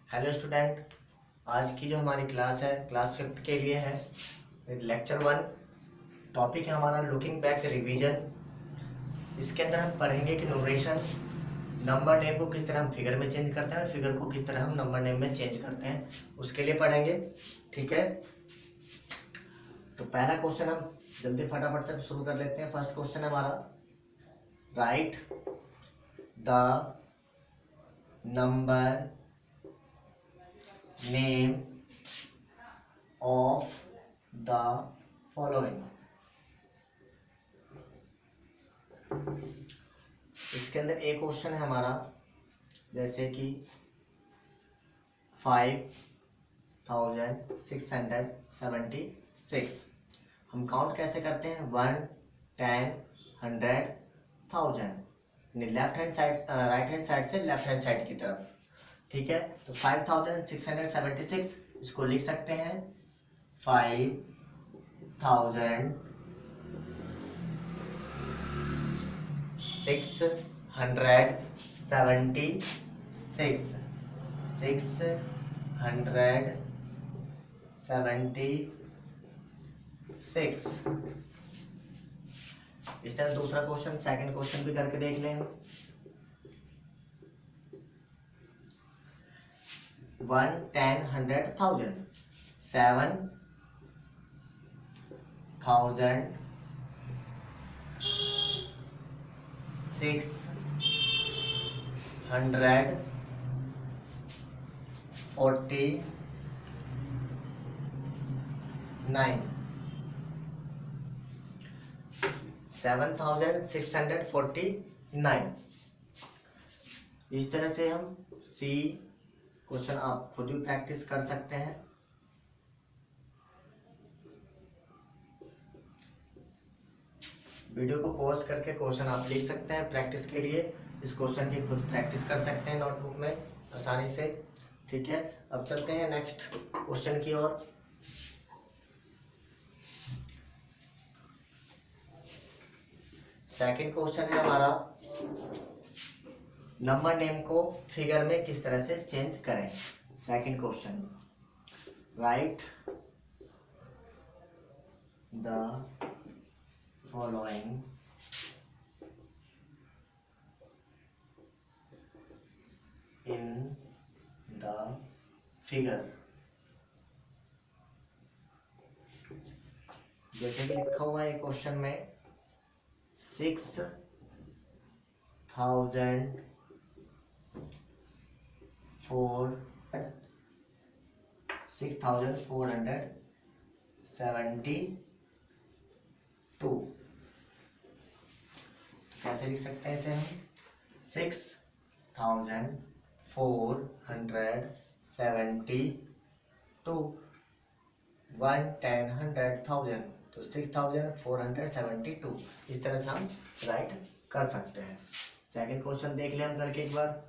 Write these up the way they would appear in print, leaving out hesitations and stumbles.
Hello student, आज की जो हमारी क्लास है क्लास 5th के लिए है। लेक्चर 1 टॉपिक है हमारा लुकिंग बैक रिवीजन। इसके अंदर हम पढ़ेंगे कि न्यूमरेशन नंबर नेम को किस तरह हम फिगर में चेंज करते हैं और फिगर को किस तरह हम नंबर नेम में चेंज करते हैं, उसके लिए पढ़ेंगे। ठीक है, तो पहला क्वेश्चन हम जल्दी फटाफट से शुरू कर लेते हैं। फर्स्ट क्वेश्चन है हमारा, right the number name of the following. इसके अंदर एक क्वेश्चन है हमारा, जैसे कि 5676। हम काउंट कैसे करते हैं? 1, 10, 100, 1000। Left hand side right hand side से लेफ्ट हैंड साइड की तरफ। ठीक है, तो 5676 इसको लिख सकते हैं 5676। इस तरह दूसरा क्वेश्चन, सेकंड क्वेश्चन भी करके देख लें। 1, 10, 100, 1000। 7649। इस तरह से हम सी क्वेश्चन आप खुद भी प्रैक्टिस कर सकते हैं। वीडियो को पॉज करके क्वेश्चन आप लिख सकते हैं प्रैक्टिस के लिए। इस क्वेश्चन की खुद प्रैक्टिस कर सकते हैं नोटबुक में आसानी से। ठीक है, अब चलते हैं नेक्स्ट क्वेश्चन की ओर। सेकंड क्वेश्चन है हमारा, नंबर नेम को फिगर में किस तरह से चेंज करें। Second question, right the following in the figure. जैसे कि लिखा हुआ है क्वेश्चन में 6472। कैसे लिख सकते हैं इसे हम? 6472 1, 10, 100, 1000, तो 6472 इस तरह से हम राइट कर सकते हैं। सेकंड क्वेश्चन देख लें हम करके एक बार।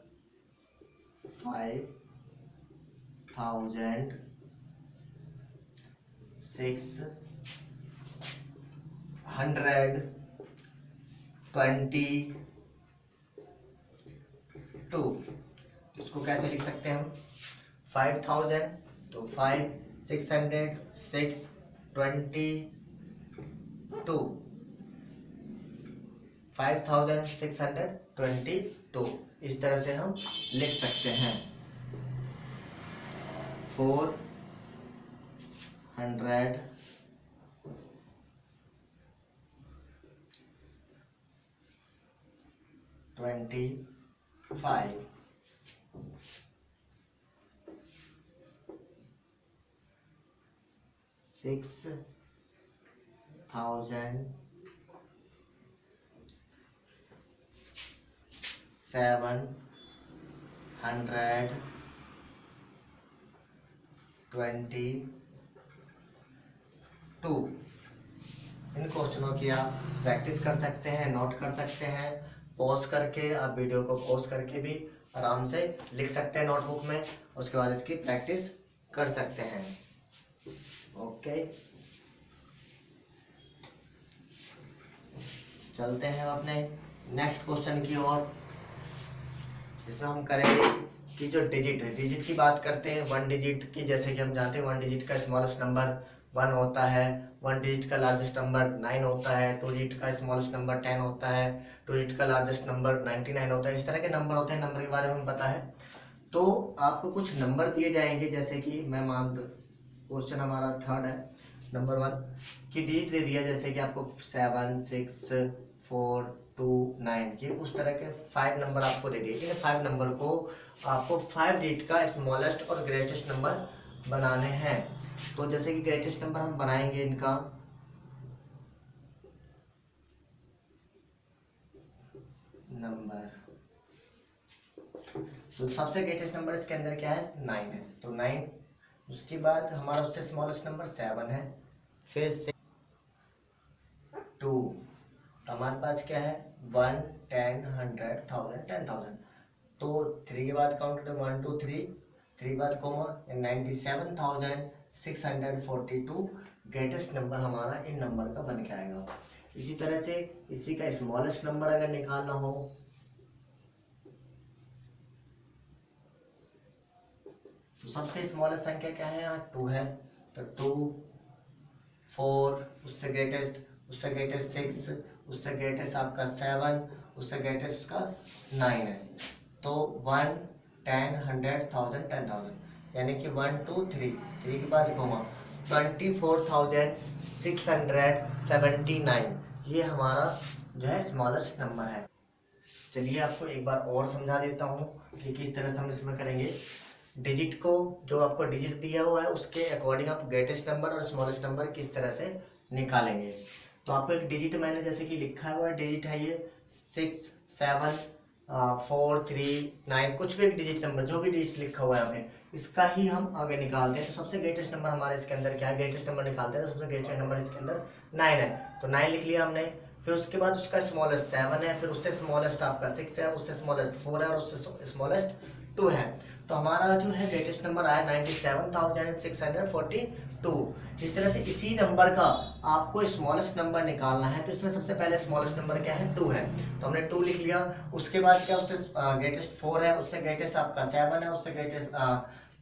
5622। इसको कैसे लिख सकते हैं हम? 5000 तो 5, 600, 6, 22। 5622 इस तरह से हम लिख सकते हैं। 425 6722। इन क्वेश्चनों की आप प्रैक्टिस कर सकते हैं, नोट कर सकते हैं। पॉज करके आप वीडियो को पॉज करके भी आराम से लिख सकते हैं नोटबुक में। उसके बाद इसकी प्रैक्टिस कर सकते हैं। ओके, चलते हैं अपने नेक्स्ट क्वेश्चन की ओर, जिसमें हम करेंगे की जो डिजिट है, डिजिट की बात करते हैं, 1 डिजिट की, जैसे कि हम जानते हैं 1 डिजिट का स्मॉलेस्ट नंबर 1 होता है, 1 डिजिट का लार्जेस्ट नंबर 9 होता है, 2 डिजिट का स्मॉलेस्ट नंबर 10 होता है, 2 डिजिट का लार्जेस्ट नंबर 99 होता है। इस तरह के नंबर होते हैं, नंबर के बारे में हमें पता है। तो आपको कुछ नंबर दिए जाएंगे, जैसे कि मैं मान, क्वेश्चन हमारा थर्ड है, नंबर 1 की डिजिट दे दिया, जैसे कि आपको 7 6 4 2 9, ये उस तरह के 5 नंबर आपको दे दिए। इन 5 नंबर को आपको 5 डिजिट का स्मॉलेस्ट और ग्रेटेस्ट नंबर बनाने हैं। तो जैसे कि ग्रेटेस्ट नंबर हम बनाएंगे इनका नंबर, तो सबसे ग्रेटेस्ट नंबर इसके अंदर क्या है, 9 है, तो 9। उसके बाद हमारा उससे स्मॉलेस्ट नंबर 7 है, फिर 6 2, तो हमारे पास क्या है 1 10 100 1000 10,000। तो 3 के बाद काउंट करें 1 2 3 के बाद कोमा 97,642 ग्रेटेस्ट नंबर हमारा इन नंबर का बन के आएगा। इसी तरह से इसी का स्मॉलेस्ट नंबर अगर निकालना हो, तो सबसे स्मॉलेस्ट संख्या क्या है, यहाँ 2 है, तो 2 4, उससे ग्रेटेस्ट 6, उससे ग्रेटेस्ट आपका 7, उससे ग्रेटेस्ट का 9 है। तो 1 10 100 1000 10,000, यानी कि 1 2 3 के बाद कोमा 24,679, ये हमारा जो है स्मॉलेस्ट नंबर है। चलिए आपको एक बार और समझा देता हूँ कि किस तरह से हम इसमें करेंगे। डिजिट को, जो आपको डिजिट दिया हुआ है उसके अकॉर्डिंग आप ग्रेटेस्ट नंबर और स्मॉलेस्ट नंबर किस तरह से निकालेंगे। तो आपको एक डिजिट मैंने जैसे कि लिखा हुआ है, डिजिट है ये 6 7 4 3 9, कुछ भी एक डिजिट नंबर, जो भी डिजिट लिखा हुआ है आपने, इसका ही हम आगे निकालते हैं। तो सबसे ग्रेटेस्ट नंबर हमारे इसके अंदर क्या है, ग्रेटेस्ट नंबर निकालते हैं, तो सबसे ग्रेटेस्ट नंबर इसके अंदर 9 है, तो 9 लिख लिया हमने। फिर उसके बाद उसका स्मॉलेस्ट 7 है, फिर उससे स्मॉलेस्ट आपका 6 है, उससे स्मॉलेस्ट 4 है और उससे स्मॉलेस्ट 2 है। तो हमारा जो है ग्रेटेस्ट नंबर आया 97,642। इस तरह से इसी नंबर का आपको स्मॉलेस्ट नंबर निकालना है, तो इसमें सबसे पहले स्मॉलेस्ट नंबर क्या है, 2 है, तो हमने 2 लिख लिया। उसके बाद क्या, उससे ग्रेटेस्ट 4 है, उससे ग्रेटेस्ट आपका 7 है, उससे ग्रेटेस्ट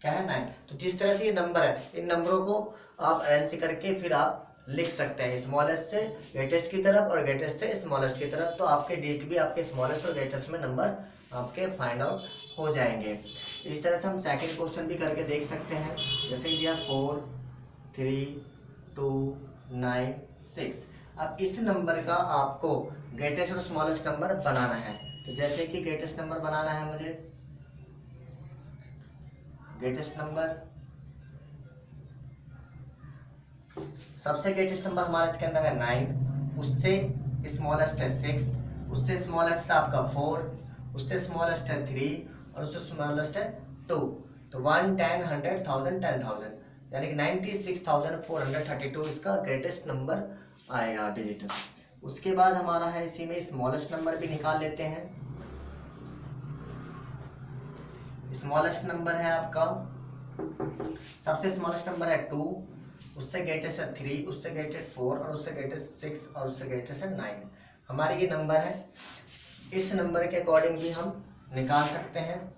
क्या है 9। तो जिस तरह से ये नंबर है, इन नंबरों को आप अरेंज करके फिर आप लिख सकते हैं, स्मॉलेस्ट से ग्रेटेस्ट की तरफ और ग्रेटेस्ट से स्मॉलेस्ट की तरफ। तो आपके डिजिट भी आपके स्मॉलेस्ट और ग्रेटेस्ट में नंबर आपके फाइंड आउट हो जाएंगे। इस तरह से हम सेकंड क्वेश्चन भी करके देख सकते हैं, जैसे कि दिया 4 3 2 9 6। अब इस नंबर का आपको ग्रेटेस्ट और स्मॉलेस्ट नंबर बनाना है। तो जैसे कि ग्रेटेस्ट नंबर बनाना है मुझे, ग्रेटेस्ट नंबर, सबसे ग्रेटेस्ट नंबर हमारे इसके अंदर है 9, उससे स्मॉलेस्ट है 6, उससे स्मॉलेस्ट आपका 4, उससे स्मॉलेस्ट है 3 और उससे स्मॉलेस्ट है 2। तो 1 10 100 1000 10,000, यानी कि 96,432 इसका ग्रेटेस्ट नंबर आएगा डिजिट। उसके बाद हमारा है इसी में स्मॉलेस्ट नंबर भी निकाल लेते हैं। स्मॉलेस्ट नंबर है आपका, सबसे स्मॉलेस्ट नंबर है 2, उससे ग्रेटेस्ट है 3, उससे ग्रेटेस्ट 4 और उससे ग्रेटेस्ट 6 और उससे ग्रेटेस्ट है 9। हमारे ये नंबर है, इस नंबर के अकॉर्डिंग भी हम निकाल सकते हैं।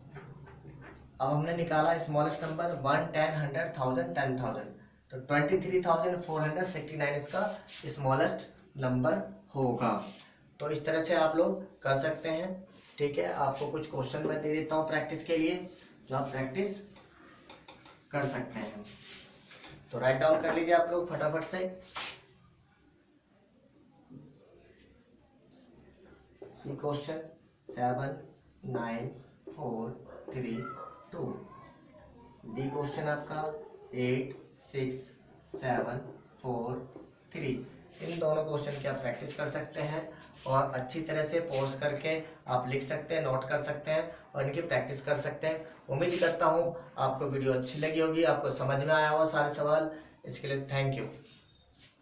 अब हमने निकाला स्मॉलेस्ट नंबर 1 10 100 1000 10,000, तो 23,469 इसका स्मॉलेस्ट नंबर होगा। तो इस तरह से आप लोग कर सकते हैं। ठीक है, आपको कुछ क्वेश्चन मैं दे देता हूँ प्रैक्टिस के लिए, जो आप प्रैक्टिस कर सकते हैं। तो राइट डाउन कर लीजिए आप लोग फटाफट से। सी क्वेश्चन 7 9 4 3 2। डी क्वेश्चन आपका 8 6 7 4 3। इन दोनों क्वेश्चन की आप प्रैक्टिस कर सकते हैं और अच्छी तरह से पॉज करके आप लिख सकते हैं, नोट कर सकते हैं और इनकी प्रैक्टिस कर सकते हैं। उम्मीद करता हूँ आपको वीडियो अच्छी लगी होगी, आपको समझ में आया होगा सारे सवाल। इसके लिए थैंक यू।